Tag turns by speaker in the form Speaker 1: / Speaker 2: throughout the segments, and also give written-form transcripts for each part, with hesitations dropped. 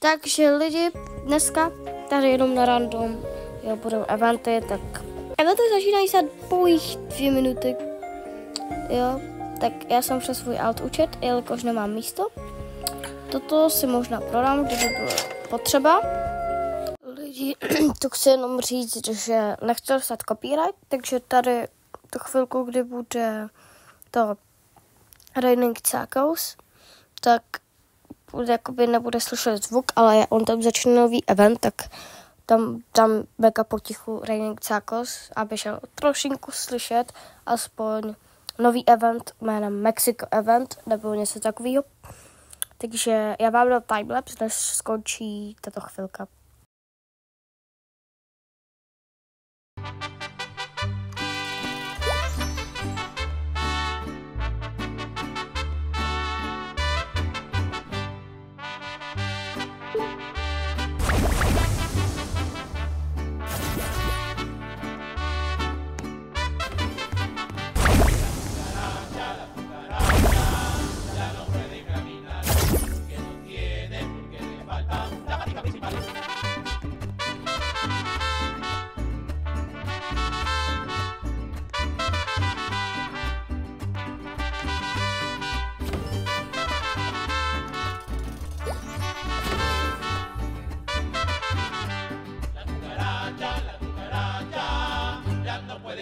Speaker 1: Takže lidi, dneska tady jenom na random, jo, budou eventy, tak eventy začínají za pouhých 2 minuty, jo, tak já jsem přes svůj alt účet, jelikož nemám místo. Toto si možná prodám, kdyby bylo potřeba. Lidi, to chci jenom říct, že nechci dostat copyright, takže tady tu chvilku, kdy bude to Raining Circles, tak jakoby nebude slyšet zvuk, ale on tam začne nový event, tak tam mega potichu Raining Circles, aby šel trošinku slyšet aspoň nový event jménem Mexico Event, nebo něco takového. Takže já vám dám timelapse, než skončí tato chvilka.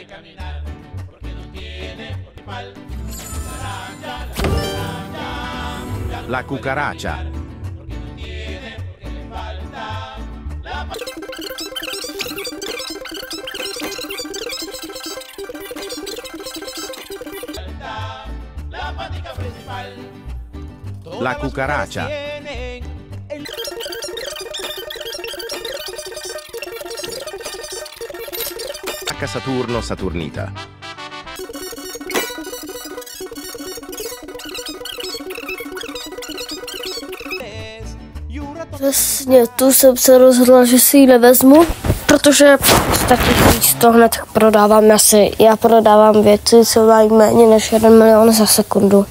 Speaker 2: Caminar porque no tiene principal.
Speaker 3: La cucaracha.
Speaker 2: Porque no tiene, porque le falta la patica principal.
Speaker 3: La cucaracha. Saturno Saturnita.
Speaker 1: Přesně, tu jsem se rozhodla, že si ji nevezmu, protože taky víc to hned prodávám. Já prodávám věci, co mají méně než 1 milion za sekundu.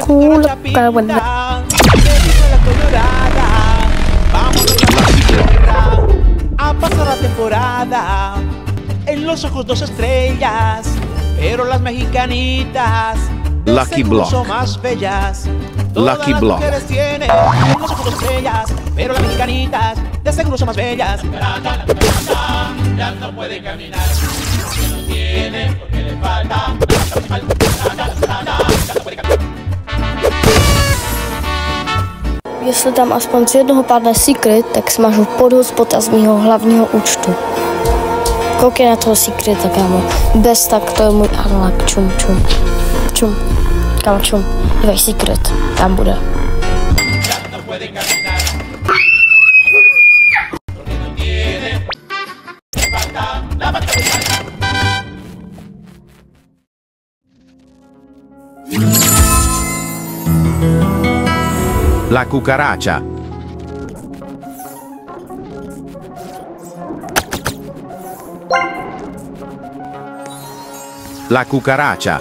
Speaker 2: Una buena. A pasar la temporada en los ojos 2 estrellas, pero las mexicanitas
Speaker 3: Lucky Block
Speaker 2: son más bellas.
Speaker 3: Lucky Block
Speaker 2: Tienen los ojos 2 estrellas, pero las mexicanitas de seguro son más bellas. Ya no puede caminar, porque no tiene, porque le falta.
Speaker 1: Jestli tam aspoň z jednoho padne secret, tak smažu podhozbot z mýho hlavního účtu. Koukej na toho secreta, kámo. Bez tak to je můj unlock. Čum. Kámo, čum. Dívej, secret. Tam bude.
Speaker 3: La cucaracha. La cucaracha.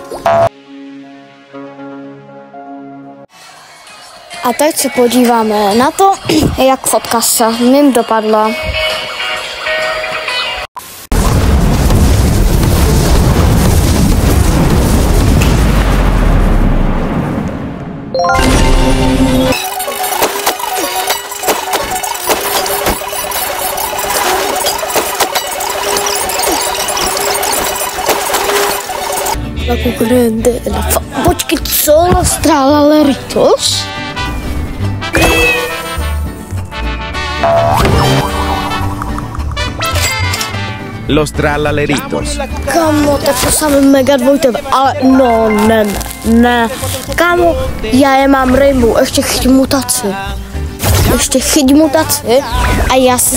Speaker 1: A teď se podíváme na to, jak fotka se mým dopadla. La grande, počkej, co? Strala Leritos?
Speaker 3: Los Trallaleritos.
Speaker 1: Kámo, tak to samé mega dvojtebe, ale no, ne. Kámo, já je mám Rainbow, ještě chytím mutaci. ještě chyť mutaci a já se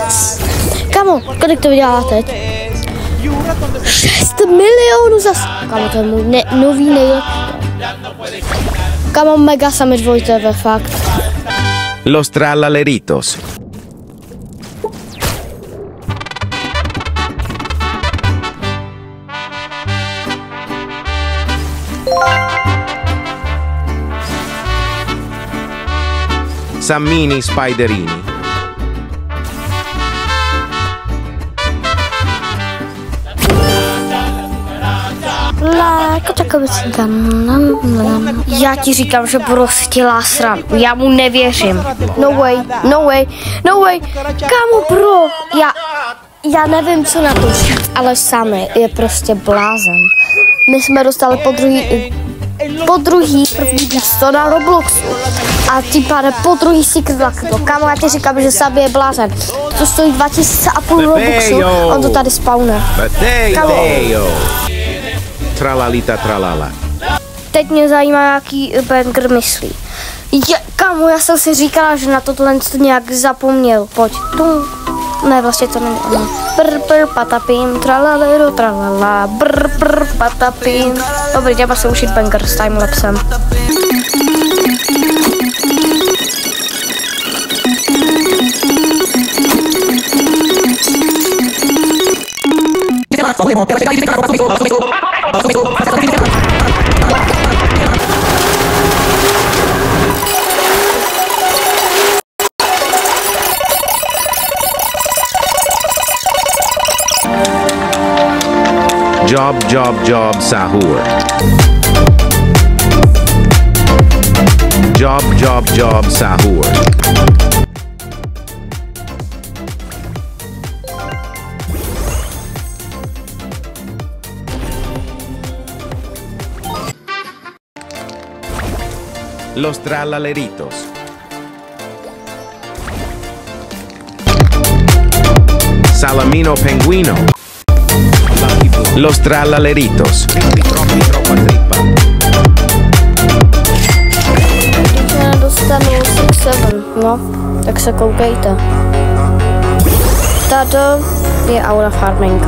Speaker 1: yes! Kamo, kolik to vydělá teď? 6 milionů zas. Kamo, to je můj nový nejlepší. Kamo, mega sami dvojteve, fakt.
Speaker 3: Los Tralaleritos. Sammini Spiderini.
Speaker 1: Já ti říkám, že prostě lásram. Já mu nevěřím. No way, no way, no way. Kámo, bro, já nevím, co na to říct, ale sami je prostě blázen. My jsme dostali po druhý první místo na Robloxu. A tím pádem po druhý Secret Lucky Block. Kámo, já ti říkám, že sami je blázen. To stojí 2500 Robuxu, on to tady spawne. Kámo.
Speaker 3: Tralalita tralala.
Speaker 1: Teď mě zajímá, jaký banger myslí. Kámo, já jsem si říkala, že na tohle nějak zapomněl. Pojď. Ne, vlastně to není ono. Brr, patapím, tralalero, tralala, brr, patapím. Dobrý, jdeme se učit banger s timelapsem.
Speaker 3: Job, sahur. Job, sahur. Los Tralaleritos. Salamino Penguino. Los Tralaleritos. Troppa trippa.
Speaker 1: Když já dostanu 6-7, no, tak se koukejte. Tady je Aura Farming.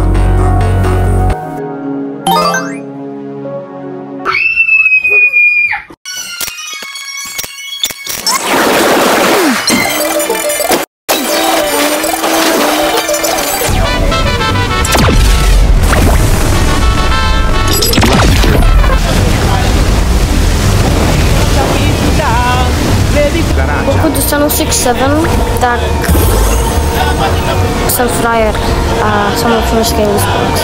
Speaker 1: Pokud dostanu 6-7, tak jsem frajer a samozřejmě Scale Sports.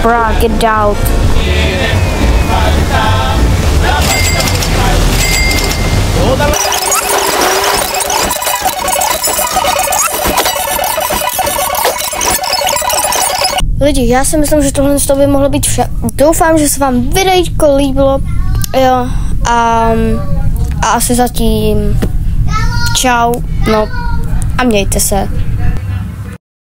Speaker 1: Bra, get out. Lidi, já si myslím, že tohle by mohlo být vše. Doufám, že se vám videjko líbilo. Jo, a asi zatím čau, no a mějte se.